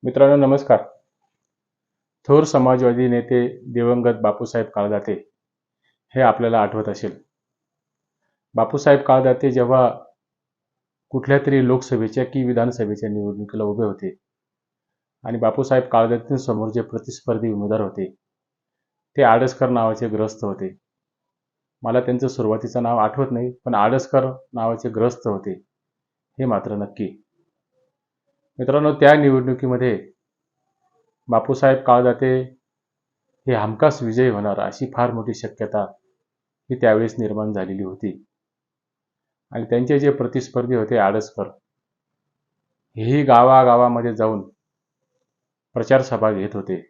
मित्रांनो नमस्कार. थोर समाजवादी नेते दिवंगत बापूसाहेब काळदाते हे आपल्याला आठवत असेल. बापूसाहेब काळदाते जेव्हा कुठल्यातरी लोकसभेच्या की विधानसभेच्या निवडणुकीला उभे होते आणि बापूसाहेब काळदातेंसमोर जे प्रतिस्पर्धी उमेदवार होते ते आडसकर नावाचे ग्रस्त होते. मला त्यांचं सुरुवातीचं नाव आठवत नाही, पण आडसकर नावाचे ग्रस्त होते हे मात्र नक्की. मित्रांनो, त्या निवडणुकीमध्ये बापूसाहेब काळदाते हे हमखास विजयी होणार अशी फार मोठी शक्यता ही त्यावेळेस निर्माण झालेली होती. आणि त्यांचे जे प्रतिस्पर्धी होते आडसकर, हेही गावागावामध्ये जाऊन प्रचार सभा घेत होते.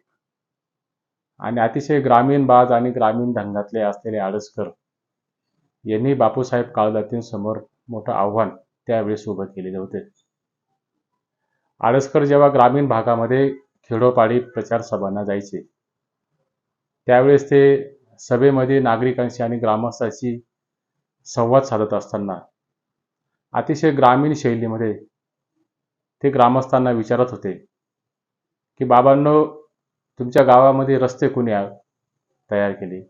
आणि अतिशय ग्रामीण बाज आणि ग्रामीण ढंगातले असलेले आडसकर यांनी बापूसाहेब काळदातेंसमोर मोठं आव्हान त्यावेळेस उभं केलेले होते. आडसकर जेव्हा ग्रामीण भागामध्ये खेडोपाडी प्रचार सभांना जायचे त्यावेळेस ते सभेमध्ये नागरिकांशी आणि ग्रामस्थांशी संवाद साधत असताना अतिशय ग्रामीण शैलीमध्ये ते ग्रामस्थांना विचारत होते की बाबांनो, तुमच्या गावामध्ये रस्ते कुणी तयार केले,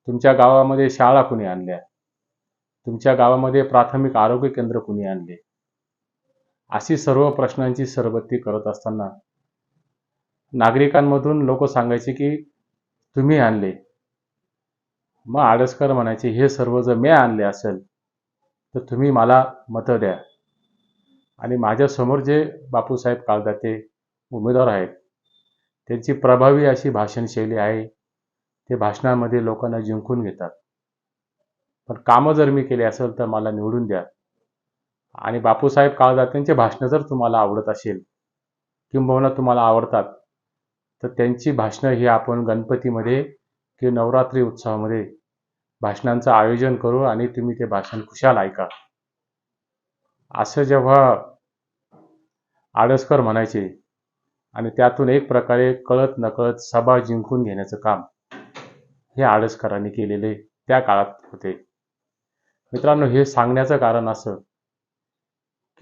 तुमच्या गावामध्ये शाळा कुणी आणल्या, तुमच्या गावामध्ये प्राथमिक आरोग्य केंद्र कुणी आणले. अशी सर्व प्रश्नांची सरबत्ती करत असताना नागरिकांमधून लोक सांगायचे की तुम्ही आणले. मग आडसकर म्हणायचे, हे सर्व जर मी आणले असेल तर तुम्ही मला मतं द्या. आणि माझ्यासमोर जे बापूसाहेब काळदाते उमेदवार आहेत त्यांची प्रभावी अशी भाषणशैली आहे. ते भाषणामध्ये लोकांना जिंकून घेतात. पण कामं जर मी केली असेल तर मला निवडून द्या. आणि बापूसाहेब काळदातेंचे भाषणं जर तुम्हाला आवडत असेल किंबहुना तुम्हाला आवडतात तर त्यांची भाषणं ही आपण गणपतीमध्ये किंवा नवरात्री उत्सवामध्ये भाषणांचं आयोजन करू आणि तुम्ही ते भाषण खुशाल ऐका. असं जेव्हा आडसकर म्हणायचे आणि त्यातून एक प्रकारे कळत नकळत सभा जिंकून घेण्याचं काम हे आडसकरांनी केलेले त्या काळात होते. मित्रांनो, हे सांगण्याचं कारण असं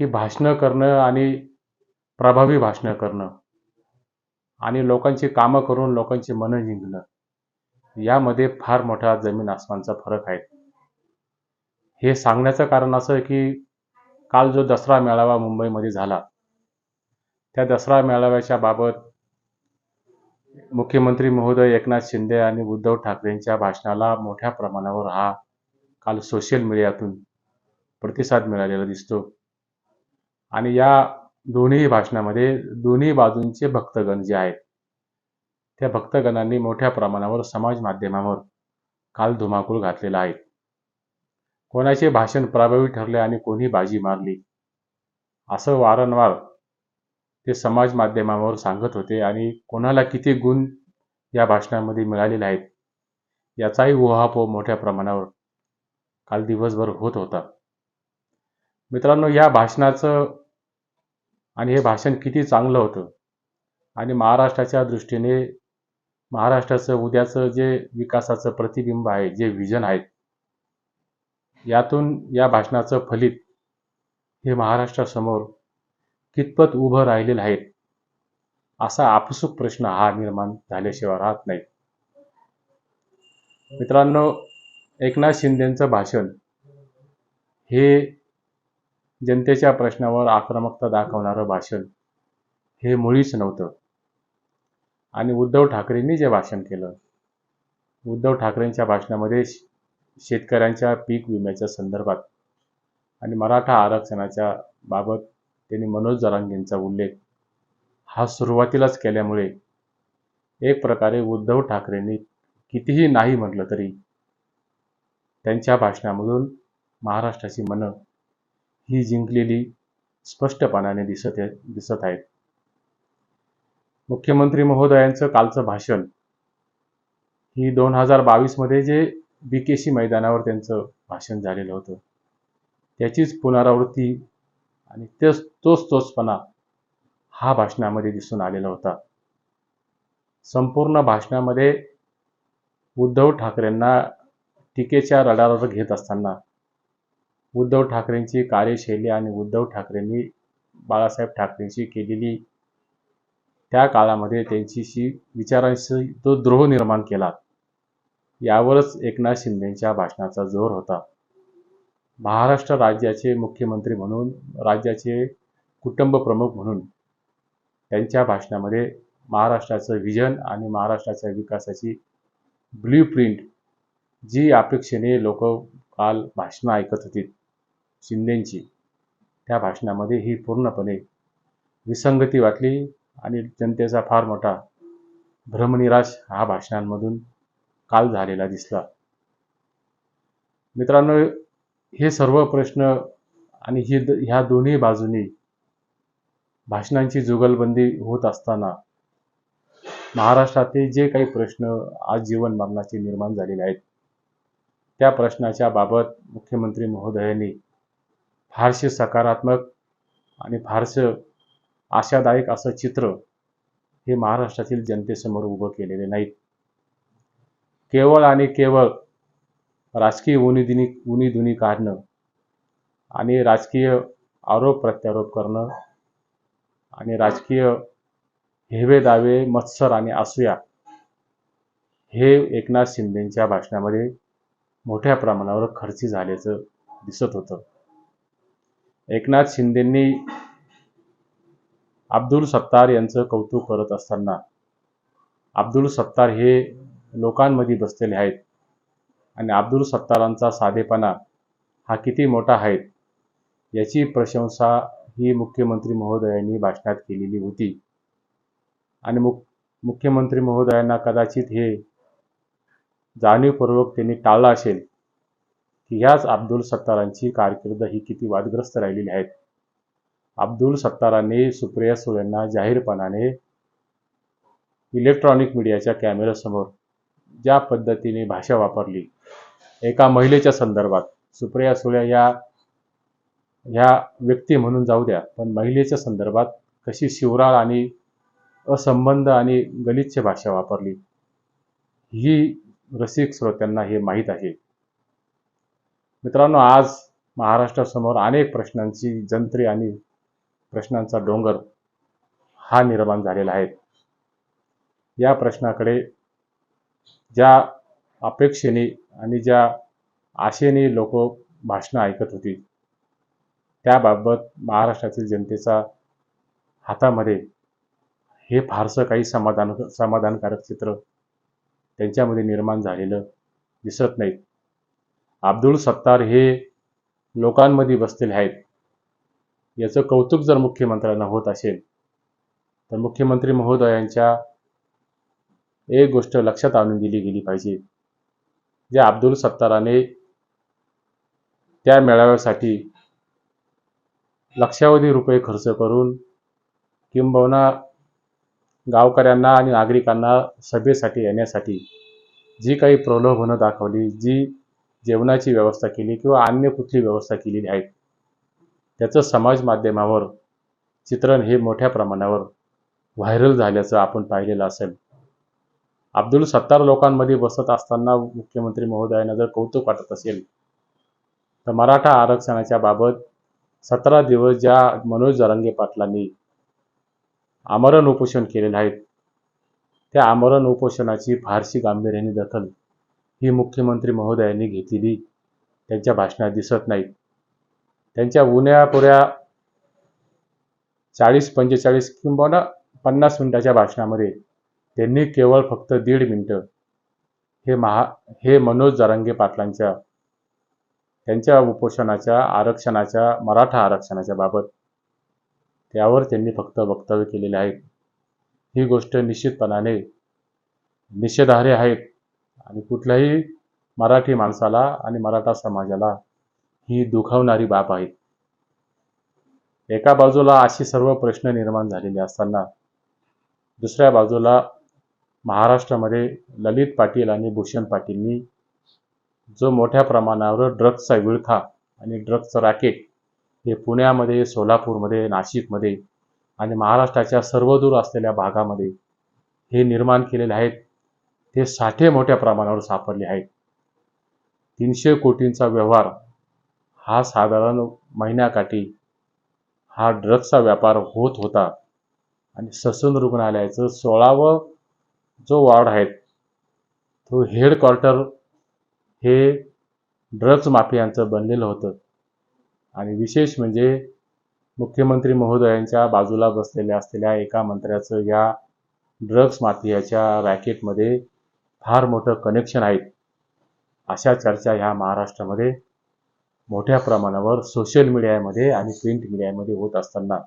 की भाषणं करणं आणि प्रभावी भाषणं करणं आणि लोकांची कामं करून लोकांची मनं जिंकणं यामध्ये फार मोठा जमीन आसमानचा फरक आहे. हे सांगण्याचं कारण असं की काल जो दसरा मेळावा मुंबईमध्ये झाला त्या दसरा मेळाव्याच्या बाबत मुख्यमंत्री महोदय एकनाथ शिंदे आणि उद्धव ठाकरेंच्या भाषणाला मोठ्या प्रमाणावर हा काल सोशल मीडियातून प्रतिसाद मिळालेला दिसतो. आणि या दोन्ही भाषणामध्ये दोन्ही बाजूंचे भक्तगण जे आहेत त्या भक्तगणांनी मोठ्या प्रमाणावर समाज माध्यमांवर काल धुमाकूळ घातलेला आहे. कोणाचे भाषण प्रभावी ठरले आणि कोणी बाजी मारली असं वारंवार ते समाज माध्यमांवर सांगत होते. आणि कोणाला किती गुण या भाषणामध्ये मिळालेले आहेत याचाही उहापोह मोठ्या प्रमाणावर काल दिवसभर होत होता. मित्रांनो, या भाषणाचं आणि हे भाषण किती चांगलं होतं आणि महाराष्ट्राच्या दृष्टीने महाराष्ट्राचं उद्याचं जे विकासाचं प्रतिबिंब आहे, जे विजन आहे, यातून या भाषणाचं फलित हे महाराष्ट्रासमोर कितपत उभं राहिलेलं आहे असा आपसूक प्रश्न हा निर्माण झाल्याशिवाय राहत नाही. मित्रांनो, एकनाथ शिंदेंचं भाषण हे जनतेच्या प्रश्नावर आक्रमकता दाखवणारं भाषण हे मुळीच नव्हतं. आणि उद्धव ठाकरेंनी जे भाषण केलं, उद्धव ठाकरेंच्या भाषणामध्ये शेतकऱ्यांच्या पीक विम्याच्या संदर्भात आणि मराठा आरक्षणाच्या बाबत त्यांनी मनोज जरांगेंचा उल्लेख हा सुरुवातीलाच केल्यामुळे एक प्रकारे उद्धव ठाकरेंनी कितीही नाही म्हटलं तरी त्यांच्या भाषणामधून महाराष्ट्राची मनं ही जिंकलेली स्पष्टपणाने दिसत आहेत. मुख्यमंत्री महोदयांचं कालचं भाषण ही 2022 मध्ये जे बीकेसी मैदानावर त्यांचं भाषण झालेलं होतं त्याचीच पुनरावृत्ती आणि तोचपणा हा भाषणामध्ये दिसून आलेला होता. संपूर्ण भाषणामध्ये उद्धव ठाकरेंना टीकेच्या रडार घेत असताना उद्धव ठाकरेंची कार्यशैली आणि उद्धव ठाकरेंनी बाळासाहेब ठाकरेंशी केलेली त्या काळामध्ये त्यांच्याशी विचारांशी तो द्रोह निर्माण केला, यावरच एकनाथ शिंदेच्या भाषणाचा जोर होता. महाराष्ट्र राज्याचे मुख्यमंत्री म्हणून, राज्याचे कुटुंब प्रमुख म्हणून त्यांच्या भाषणामध्ये महाराष्ट्राचं व्हिजन आणि महाराष्ट्राच्या विकासाची ब्ल्यूप्रिंट, जी अपेक्षेने लोक काल भाषणं ऐकत होती शिंदेची, त्या भाषणामध्ये ही पूर्णपणे विसंगती वाटली आणि जनतेचा फार मोठा भ्रमनिराश हा भाषणांमधून काल झालेला दिसला. मित्रांनो, हे सर्व प्रश्न आणि ह्या दोन्ही बाजूनी भाषणांची जुगलबंदी होत असताना महाराष्ट्रातील जे काही प्रश्न आज जीवन मरणाचे निर्माण झालेले आहेत, त्या प्रश्नाच्या बाबत मुख्यमंत्री महोदयांनी फारसे सकारात्मक आणि फारसं आशादायक असं चित्र हे महाराष्ट्रातील जनतेसमोर उभं केलेले नाहीत. केवळ आणि केवळ राजकीय उणीधुणी काढणं आणि राजकीय आरोप प्रत्यारोप करणं आणि राजकीय हेवे दावे, मत्सर आणि असूया हे एकनाथ शिंदेच्या भाषणामध्ये मोठ्या प्रमाणावर खर्ची झाल्याचं दिसत होतं. एकनाथ शिंदेंनी अब्दुल सत्तार यांचं कौतुक करत असताना, अब्दुल सत्तार हे लोकांमध्ये बसलेले आहेत आणि अब्दुल सत्तारांचा साधेपणा हा किती मोठा आहे याची प्रशंसा ही मुख्यमंत्री महोदयांनी भाषणात केलेली होती. आणि मुख्यमंत्री महोदयांना कदाचित हे जाणीवपूर्वक त्यांनी टाळलं असेल की ह्याच अब्दुल सत्तारांची कारकीर्द ही किती वादग्रस्त राहिलेली आहेत. अब्दुल सत्तारांनी सुप्रिया सुळेंना जाहीरपणाने इलेक्ट्रॉनिक मीडियाच्या कॅमेऱ्यासमोर ज्या पद्धतीने भाषा वापरली एका महिलेच्या संदर्भात, सुप्रिया सुळे ह्या व्यक्ती म्हणून जाऊ द्या, पण महिलेच्या संदर्भात कशी शिवराळ आणि असंबंध आणि गलिच्छ भाषा वापरली ही रसिक श्रोत्यांना हे माहीत आहे. मित्रांनो, आज महाराष्ट्रासमोर अनेक प्रश्नांची जंत्री आणि प्रश्नांचा डोंगर हा निर्माण झालेला आहे. या प्रश्नाकडे ज्या अपेक्षेने आणि ज्या आशेने लोक भाषणं ऐकत होती, त्याबाबत महाराष्ट्रातील जनतेचा हातामध्ये हे फारसं काही समाधानकारक चित्र त्यांच्यामध्ये निर्माण झालेलं दिसत नाही. अब्दुल सत्तार हे लोकांमध्ये बसलेले आहेत, याचं कौतुक जर मुख्यमंत्र्यांना होत असेल तर मुख्यमंत्री महोदयांच्या एक गोष्ट लक्षात आणून दिली गेली पाहिजे. जे अब्दुल सत्ताराने त्या मेळाव्यासाठी लक्षावधी रुपये खर्च करून किंबहुना गावकऱ्यांना आणि नागरिकांना सभेसाठी येण्यासाठी जी काही प्रलोभनं दाखवली, जी जेवणाची व्यवस्था केली किंवा अन्य कुठली व्यवस्था केलेली आहे, त्याचं समाज माध्यमावर चित्रण हे मोठ्या प्रमाणावर व्हायरल झाल्याचं आपण पाहिलेलं असेल. अब्दुल सत्तार लोकांमध्ये बसत असताना मुख्यमंत्री महोदयांना जर कौतुक वाटत असेल तर मराठा आरक्षणाच्या बाबत 17 दिवस ज्या मनोज जरांगे पाटलांनी आमरण उपोषण केलेलं आहे, त्या आमरण उपोषणाची फारशी गांभीर्याने दखल ही मुख्यमंत्री महोदयांनी घेतलेली त्यांच्या भाषणात दिसत नाही. त्यांच्या उन्यापुऱ्या 40-45 किंवा 50 मिनिटाच्या भाषणामध्ये त्यांनी केवळ फक्त 1.5 मिनिटं हे मनोज जरांगे पाटलांच्या त्यांच्या उपोषणाच्या आरक्षणाच्या, मराठा आरक्षणाच्या बाबत त्यावर त्यांनी फक्त वक्तव्य केलेले आहे. ही गोष्ट निश्चितपणाने निषेधार्ह आहे आणि कुठल्याही मराठी माणसाला आणि मराठा समाजाला ही दुखावणारी बाब आहे. एका बाजूला अशी सर्व प्रश्न निर्माण झालेले असताना दुसऱ्या बाजूला महाराष्ट्रामध्ये ललित पाटील आणि भूषण पाटीलनी जो मोठ्या प्रमाणावर ड्रग्सचा विळखा आणि ड्रग्सचं रॅकेट हे पुण्यामध्ये, सोलापूरमध्ये, नाशिकमध्ये आणि महाराष्ट्राच्या सर्वदूर असलेल्या भागामध्ये हे निर्माण केलेले आहेत, ते साठे मोठ्या प्रमाणावर सापडले आहेत. 300 कोटींचा व्यवहार हा साधारण महिन्याकाठी हा ड्रग्सचा व्यापार होत होता आणि ससून रुग्णालयाचं 16वं जो वॉर्ड आहे तो हेडक्वार्टर हे ड्रग्ज माफियांचं बनलेलं होतं. आणि विशेष म्हणजे मुख्यमंत्री महोदयांच्या बाजूला बसलेल्या असलेल्या एका मंत्र्याचं या ड्रग्ज माफियाच्या रॅकेटमध्ये फार मोठं कनेक्शन आहे. अशा चर्चा ह्या महाराष्ट्रामध्ये मोठ्या प्रमाणावर सोशल मीडियामध्ये आणि प्रिंट मीडियामध्ये होत असताना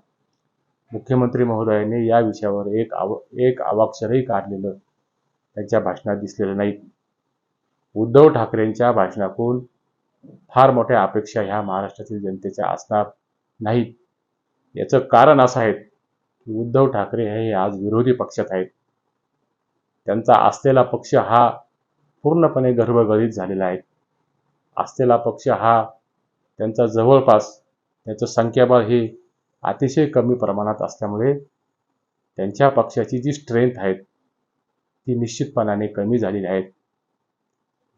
मुख्यमंत्री महोदयांनी या विषयावर एक अवाक्षरही काढलेलं त्यांच्या भाषणात दिसलेलं नाही. उद्धव ठाकरेंच्या भाषणातून फार मोठ्या अपेक्षा ह्या महाराष्ट्रातील जनतेच्या असणार नाहीत. याचं कारण असं आहे की उद्धव ठाकरे हे आज विरोधी पक्षात आहेत. त्यांचा असलेला पक्ष हा पूर्णपणे गर्भगलित झालेला आहे. असलेला पक्ष हा त्यांचा जवळपास त्याचं संख्याबळ हे अतिशय कमी प्रमाणात असल्यामुळे त्यांच्या पक्षाची जी स्ट्रेंथ आहे ती निश्चितपणाने कमी झालेली आहे.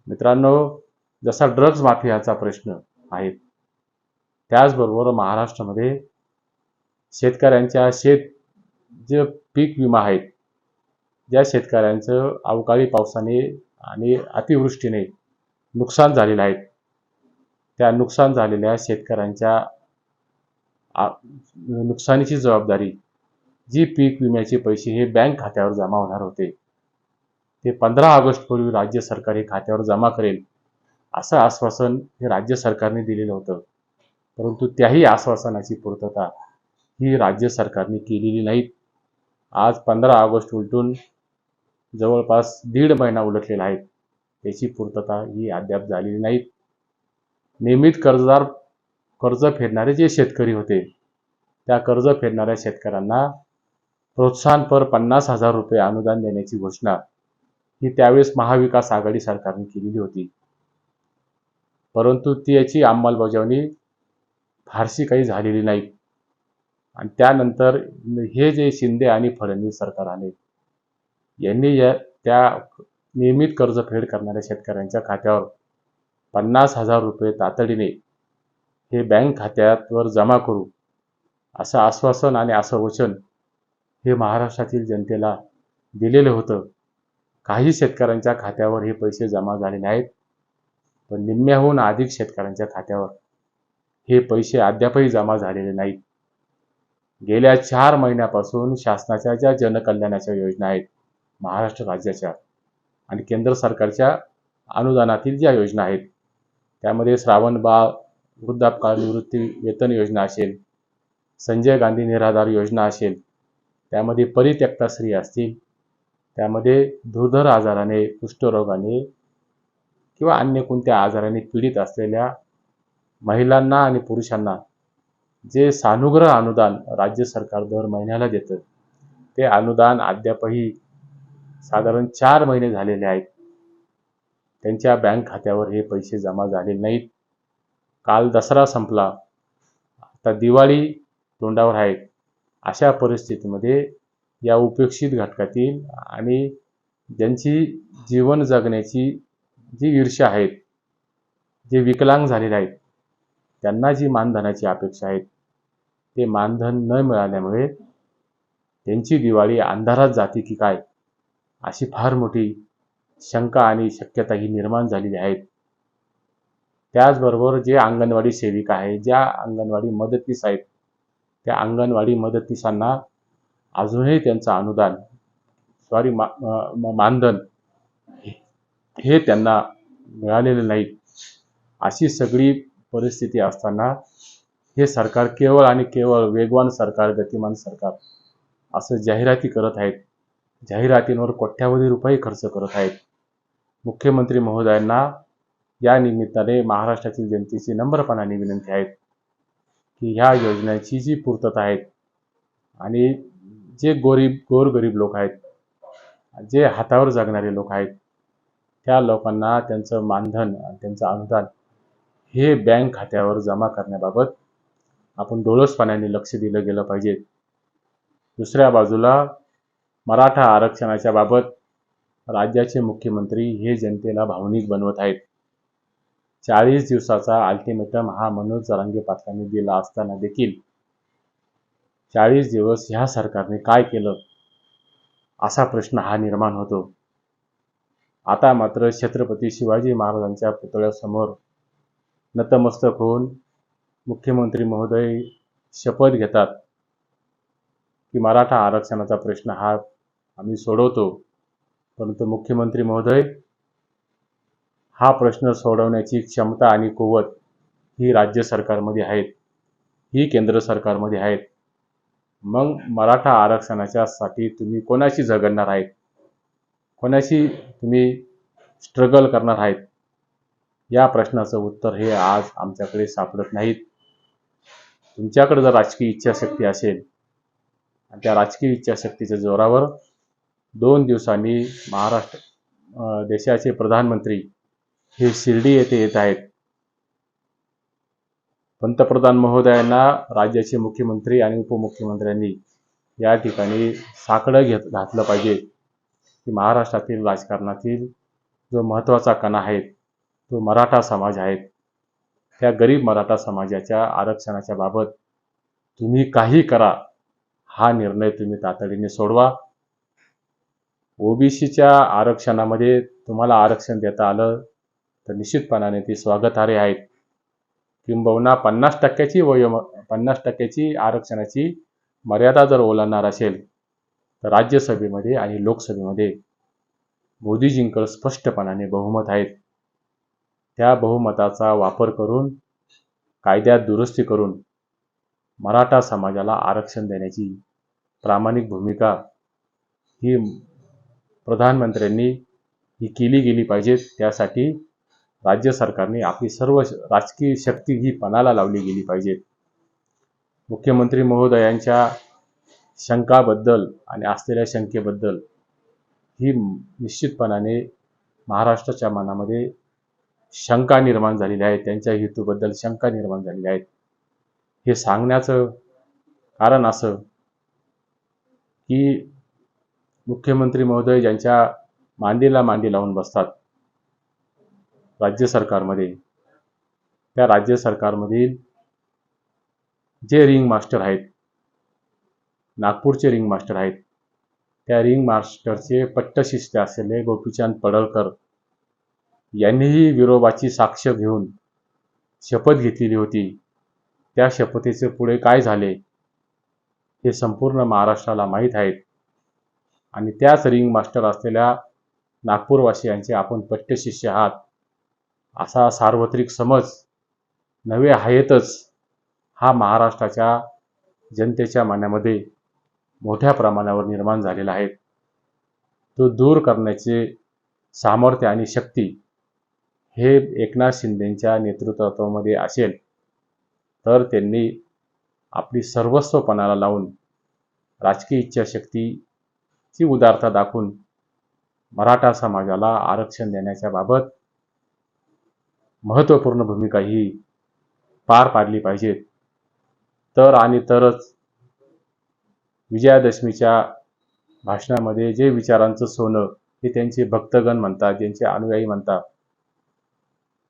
मित्रांनो, जसा ड्रग्ज माफियाचा प्रश्न आहे त्याचबरोबर महाराष्ट्रामध्ये शेतकऱ्यांच्या जे पीक विमा आहेत, ज्या शेतकऱ्यांचं अवकाळी पावसाने आणि अतिवृष्टीने नुकसान झालेलं आहे, त्या नुकसान झालेल्या शेतकऱ्यांच्या नुकसानीची जबाबदारी जी पीक विम्याचे पैसे हे बँक खात्यावर जमा होणार होते ते 15 ऑगस्टपूर्वी राज्य सरकार हे खात्यावर जमा करेल असं आश्वासन हे राज्य सरकारने दिलेलं होतं. परंतु त्याही आश्वासनाची पूर्तता ही राज्य सरकारने केलेली नाही. आज 15 ऑगस्ट उलटून जवळपास 1.5 महिना उलटलेला आहे. त्याची पूर्तता ही अद्याप झालेली नाही. नियमित कर्ज फेडणारे जे शेतकरी होते त्या कर्ज फेडणाऱ्या शेतकऱ्यांना प्रोत्साहनपर 50,000 रुपये अनुदान देण्याची घोषणा ही त्यावेळेस महाविकास आघाडी सरकारने केलेली होती. परंतु त्याची अंमलबजावणी फारशी काही झालेली नाही. आणि त्यानंतर हे जे शिंदे आणि फडणवीस सरकार आले यांनी त्या नियमित कर्जफेड करणाऱ्या शेतकऱ्यांच्या खात्यावर 50,000 रुपये तातडीने हे बँक खात्यावर जमा करू असं आश्वासन आणि असं वचन हे महाराष्ट्रातील जनतेला दिलेलं होतं. काही शेतकऱ्यांच्या खात्यावर हे पैसे जमा झालेले आहेत, पण निम्म्याहून अधिक शेतकऱ्यांच्या खात्यावर हे पैसे अद्यापही जमा झालेले नाहीत. गेल्या 4 महिन्यापासून शासनाच्या ज्या जनकल्याणाच्या योजना आहेत महाराष्ट्र राज्याच्या आणि केंद्र सरकारच्या अनुदानातील ज्या योजना आहेत त्यामध्ये श्रावणबाळ वृद्धापकाळ निवृत्ती वेतन योजना असेल, संजय गांधी निराधार योजना असेल, त्यामध्ये परित्यक्ता स्त्री असतील, त्यामध्ये दुर्धर आजाराने, कुष्ठरोगाने किंवा अन्य कोणत्या आजाराने पीडित असलेल्या महिलांना आणि पुरुषांना जे सानुग्रह अनुदान राज्य सरकार दर महिन्याला देतं ते अनुदान अद्यापही साधारण 4 महिने झालेले आहेत. त्यांच्या बँक खात्यावर हे पैसे जमा झालेले नाहीत. काल दसरा संपला, आता दिवाळी तोंडावर आहे. अशा परिस्थितीमध्ये या उपेक्षित घटकातील आणि ज्यांची जीवन जगण्याची जी ईर्ष्या आहेत, जे विकलांग झालेले आहेत, त्यांना जी मानधनाची अपेक्षा आहे ते मानधन न मिळाल्यामुळे त्यांची दिवाळी अंधारात जाते की काय अशी फार मोठी शंका आणि शक्यता ही निर्माण झालेली आहे. त्याचबरोबर जे अंगणवाडी सेविका आहेत, ज्या अंगणवाडी मदतनीस आहेत, त्या अंगणवाडी मदतनीसांना अजूनही त्यांचं अनुदान मानधन हे त्यांना मिळालेलं नाही. अशी सगळी परिस्थिती असताना हे सरकार केवळ आणि केवळ वेगवान सरकार, गतिमान सरकार असं जाहिराती करत आहेत. जाहिरातींवर कोट्यावधी रुपये खर्च करत आहेत. मुख्यमंत्री महोदयांना या निमित्ताने महाराष्ट्रातील जनतेची नम्रपणाने विनंती आहे की ह्या योजनेची जी पूर्तता आहे आणि जे गोरगरीब लोक आहेत, जे हातावर जगणारे लोक आहेत, त्या लोकांना त्यांचं मानधन आणि त्यांचं अनुदान हे बँक खात्यावर जमा करण्याबाबत आपण डोळसपणाने लक्ष दिलं गेलं पाहिजे. दुसऱ्या बाजूला मराठा आरक्षणाच्या बाबत राज्याचे मुख्यमंत्री हे जनतेला भावनिक बनवत आहेत. 40 दिवसाचा अल्टिमेटम हा मनोज जरांगे पाटलांनी दिला असताना देखील 40 दिवस ह्या सरकारने काय केलं असा प्रश्न हा निर्माण होतो. आता मात्र छत्रपती शिवाजी महाराजांच्या पुतळ्यासमोर नतमस्तक होऊन मुख्यमंत्री महोदय शपथ घेतात की मराठा आरक्षणाचा प्रश्न हा आम्ही सोडवतो. परंतु मुख्यमंत्री महोदय, हा प्रश्न सोडवण्याची क्षमता आणि कुवत ही राज्य सरकारमध्ये आहेत, ही केंद्र सरकारमध्ये आहेत. मग मराठा आरक्षणाच्यासाठी तुम्ही कोणाशी झगडणार आहेत, कोणाशी तुम्ही स्ट्रगल करणार आहेत, या प्रश्नाचं उत्तर हे आज आमच्याकडे सापडत नाहीत. तुमच्याकडे जर राजकीय इच्छाशक्ती असेल आणि त्या राजकीय इच्छाशक्तीच्या जोरावर 2 दिवसांनी देशाचे प्रधानमंत्री हे शिर्डी येथे येत आहेत. पंतप्रधान महोदयांना राज्याचे मुख्यमंत्री आणि उपमुख्यमंत्र्यांनी या ठिकाणी साकडं घातलं पाहिजे की महाराष्ट्रातील राजकारणातील जो महत्त्वाचा कणा आहे तो मराठा समाज आहे. त्या गरीब मराठा समाजाच्या आरक्षणाच्या बाबत तुम्ही काही करा, हा निर्णय तुम्ही तातडीने सोडवा. ओबीसीच्या आरक्षणामध्ये तुम्हाला आरक्षण देता आलं तर निश्चितपणाने ती स्वागतार्ह आहेत. किंबहुना 50% आरक्षणाची मर्यादा जर ओलांडणार असेल तर राज्यसभेमध्ये आणि लोकसभेमध्ये मोदीजींकडे स्पष्टपणाने बहुमत आहेत. त्या बहुमताचा वापर करून कायद्यात दुरुस्ती करून मराठा समाजाला आरक्षण देण्याची प्रामाणिक भूमिका ही प्रधानमंत्र्यांनी ही केली गेली पाहिजे. त्यासाठी राज्य सरकारने आपली सर्व राजकीय शक्ती ही पणाला लावली गेली पाहिजे. मुख्यमंत्री महोदयांच्या शंकाबद्दल आणि असलेल्या शंकेबद्दल ही निश्चितपणाने महाराष्ट्राच्या मनामध्ये शंका निर्माण झालेली आहे, त्यांच्या हेतूबद्दल शंका निर्माण झालेली आहेत. हे सांगण्याचं कारण असं की मुख्यमंत्री महोदय ज्यांच्या मांडीला मांडी लावून बसतात राज्य सरकारमध्ये, त्या राज्य सरकारमधील जे रिंग मास्टर आहेत, नागपूरचे रिंग मास्टर आहेत, त्या रिंग मास्टरचे पट्टशिष्य असलेले गोपीचंद पडळकर यांनीही विरोबाची साक्ष घेऊन शपथ घेतलेली होती. त्या शपथेचे पुढे काय झाले हे संपूर्ण महाराष्ट्राला माहीत आहेत. आणि त्याच रिंग मास्टर असलेल्या नागपूरवासियांचे आपण पट्टशिष्य आहात असा सार्वत्रिक समज नवे आहेतच हा महाराष्ट्राच्या जनतेच्या मनामध्ये मोठ्या प्रमाणावर निर्माण झालेला आहे. तो दूर करण्याचे सामर्थ्य आणि शक्ती हे एकनाथ शिंदेंच्या नेतृत्वामध्ये असेल तर त्यांनी आपली सर्वस्व पणाला लावून राजकीय इच्छाशक्तीची उदारता दाखवून मराठा समाजाला आरक्षण देण्याच्या बाबत महत्त्वपूर्ण भूमिका ही पार पाडली पाहिजे. तर आणि तरच विजयादशमीच्या भाषणामध्ये जे विचारांचं सोनं हे त्यांचे भक्तगण म्हणतात, ज्यांचे अनुयायी म्हणतात,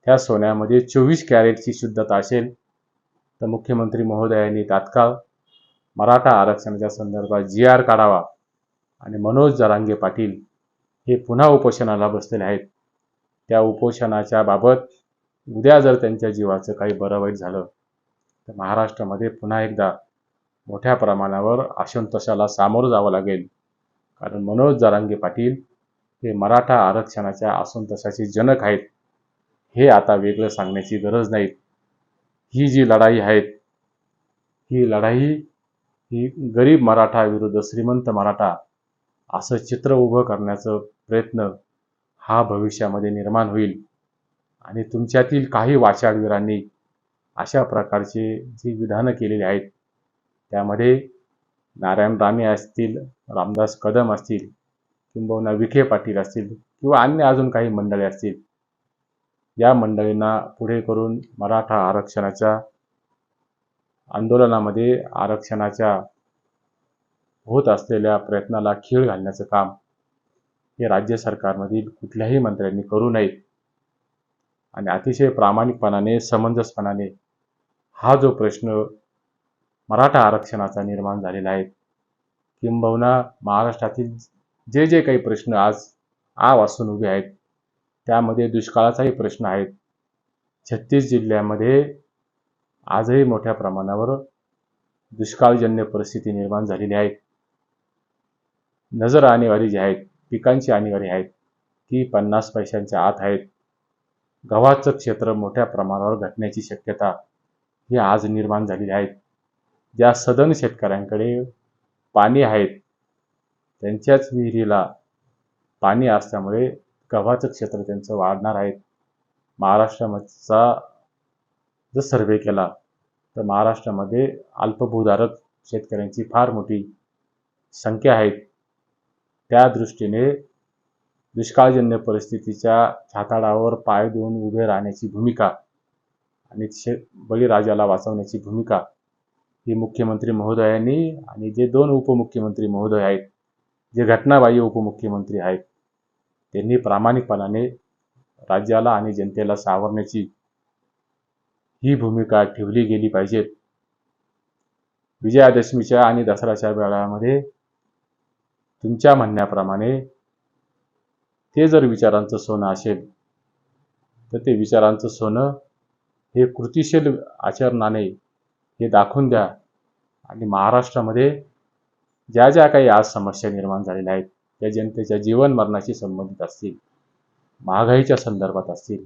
त्या सोन्यामध्ये 24 कॅरेटची शुद्धता असेल तर मुख्यमंत्री महोदयांनी तात्काळ मराठा आरक्षणाच्या संदर्भात GR काढावा. आणि मनोज जरांगे पाटील हे पुन्हा उपोषणाला बसलेले आहेत. त्या उपोषणाच्या बाबत उद्या जर त्यांच्या जीवाचं काही बरं वाईट झालं तर महाराष्ट्रामध्ये पुन्हा एकदा मोठ्या प्रमाणावर असंतोषाला सामोरं जावं लागेल. कारण मनोज जरांगे पाटील हे मराठा आरक्षणाच्या असंतोषाचे जनक आहेत, हे आता वेगळं सांगण्याची गरज नाही. ही जी लढाई आहे ही लढाई ही गरीब मराठा विरुद्ध श्रीमंत मराठा असं चित्र उभं करण्याचा प्रयत्न हा भविष्यामध्ये निर्माण होईल. आणि तुमच्यातील काही वाचाळवीरांनी अशा प्रकारचे जी विधानं केलेली आहेत त्यामध्ये नारायण राणे असतील, रामदास कदम असतील, किंबहुना विखे पाटील असतील किंवा अन्य अजून काही मंडळी असतील, या मंडळींना पुढे करून मराठा आरक्षणाच्या आंदोलनामध्ये आरक्षणाच्या होत असलेल्या प्रयत्नाला खीळ घालण्याचं काम हे राज्य सरकारमधील कुठल्याही मंत्र्यांनी करू नये. आणि अतिशय प्रामाणिकपणाने, समंजसपणाने हा जो प्रश्न मराठा आरक्षणाचा निर्माण झालेला आहे, किंबहुना महाराष्ट्रातील जे जे काही प्रश्न आज वासून उभे आहेत, त्यामध्ये दुष्काळाचाही प्रश्न आहे. 36 जिल्ह्यामध्ये आजही मोठ्या प्रमाणावर दुष्काळजन्य परिस्थिती निर्माण झालेली आहे. नजर आणेवारी जी आहेत, पिकांची आणेवारी आहेत, ती 50 पैशांच्या आत आहेत. गव्हाचं क्षेत्र मोठ्या प्रमाणावर घटण्याची शक्यता ही आज निर्माण झालेली आहे. ज्या सदन शेतकऱ्यांकडे पाणी आहेत, त्यांच्याच विहिरीला पाणी असल्यामुळे गव्हाचं क्षेत्र त्यांचं वाढणार आहे. महाराष्ट्राचा जर सर्वे केला तर महाराष्ट्रामध्ये अल्पभूधारक शेतकऱ्यांची फार मोठी संख्या आहे. त्या दृष्टीने दुष्काळजन्य परिस्थितीच्या हाताळावर पाय देऊन उभे राहण्याची भूमिका आणि बळीराजाला वाचवण्याची भूमिका ही मुख्यमंत्री महोदयांनी आणि जे 2 उपमुख्यमंत्री महोदय आहेत, जे घटनाबाह्य उपमुख्यमंत्री आहेत, त्यांनी प्रामाणिकपणाने राज्याला आणि जनतेला सावरण्याची ही भूमिका ठेवली गेली पाहिजे. विजयादशमीच्या आणि दसऱ्याच्या वेळामध्ये तुमच्या म्हणण्याप्रमाणे ते जर विचारांचं सोनं असेल तर ते विचारांचं सोनं हे कृतिशील आचरणाने हे दाखवून द्या आणि महाराष्ट्रामध्ये ज्या ज्या काही आज समस्या निर्माण झालेल्या आहेत, त्या जनतेच्या जीवन मरणाशी संबंधित असतील, महागाईच्या संदर्भात असतील,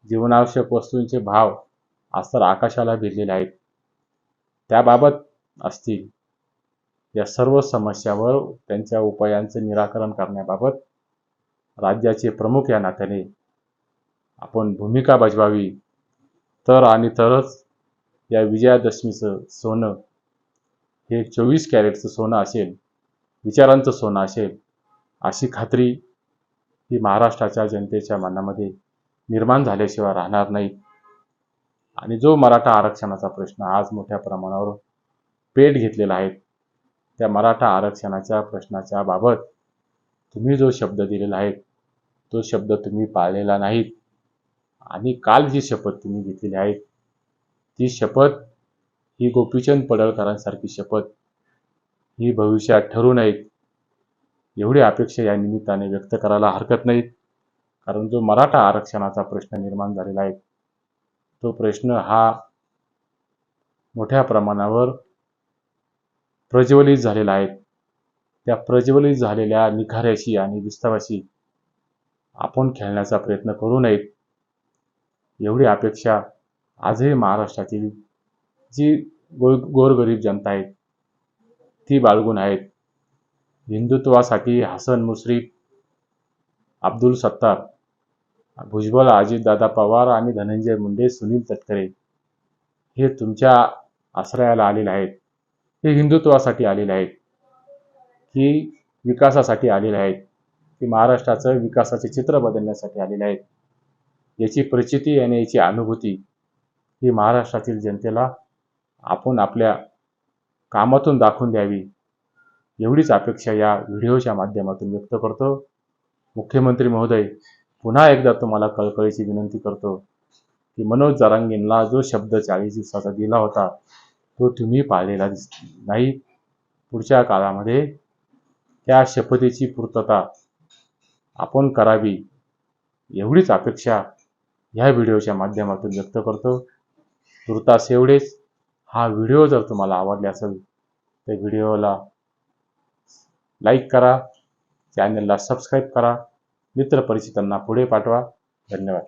जीवनावश्यक वस्तूंचे भाव आज तर आकाशाला भिडलेले आहेत, त्याबाबत असतील, या सर्व समस्यावर त्यांच्या उपायांचं निराकरण करण्याबाबत राज्याचे प्रमुख या नात्याने आपण भूमिका बजवावी. तर आणि तरच या विजयादशमीचं सोनं हे 24 कॅरेटचं सोनं असेल, विचारांचं सोनं असेल, अशी खात्री ही महाराष्ट्राच्या जनतेच्या मनामध्ये निर्माण झाल्याशिवाय राहणार नाही. आणि जो मराठा आरक्षणाचा प्रश्न आज मोठ्या प्रमाणावर पेट घेतलेला आहे, त्या मराठा आरक्षणाच्या प्रश्नाच्या बाबत तुम्ही जो शब्द दिलेला आहे, तो शब्द तुम्ही पाळलेला नाहीत. आणि काल जी शपथ तुम्ही घेतलेली आहे, ती शपथ ही गोपीचंद पडळकरांसारखी शपथ ही भविष्यात ठरू नयेत, एवढी अपेक्षा या निमित्ताने व्यक्त करायला हरकत नाही. कारण जो मराठा आरक्षणाचा प्रश्न निर्माण झालेला आहे, तो प्रश्न हा मोठ्या प्रमाणावर प्रज्वलित झालेला आहे. त्या प्रज्वलित झालेल्या निखाऱ्याशी आणि विस्ताराशी आपण खेळण्याचा प्रयत्न करू नयेत, एवढी अपेक्षा आजही महाराष्ट्रातील जी गोरगरीब जनता आहे ती बाळगून आहेत. हिंदुत्वासाठी हसन मुश्रीफ, अब्दुल सत्तार, भुजबळ, अजितदादा पवार आणि धनंजय मुंडे, सुनील तटकरे हे तुमच्या आश्रयाला आलेले आहेत. हे हिंदुत्वासाठी आलेले आहेत की विकासासाठी आलेले आहेत की महाराष्ट्राचं विकासाचे चित्र बदलण्यासाठी आलेले आहेत, याची प्रचिती आणि याची अनुभूती ही महाराष्ट्रातील जनतेला आपण आपल्या कामातून दाखवून द्यावी, एवढीच अपेक्षा या व्हिडिओच्या माध्यमातून व्यक्त करतो. मुख्यमंत्री महोदय, पुन्हा एकदा तुम्हाला कळकळीची विनंती करतो की मनोज जरांगेंना जो शब्द 40 दिवसाचा दिला होता, तो तुम्ही पाळलेला नाही. पुढच्या काळामध्ये त्या शपथेची पूर्तता आपण करावी, एवढीच अपेक्षा ह्या व्हिडिओच्या माध्यमातून व्यक्त करतो. तुर्तास एवढेच. हा व्हिडिओ जर तुम्हाला आवडला असेल तर व्हिडिओला लाईक करा, चॅनलला सबस्क्राईब करा, मित्रपरिचितांना पुढे पाठवा. धन्यवाद.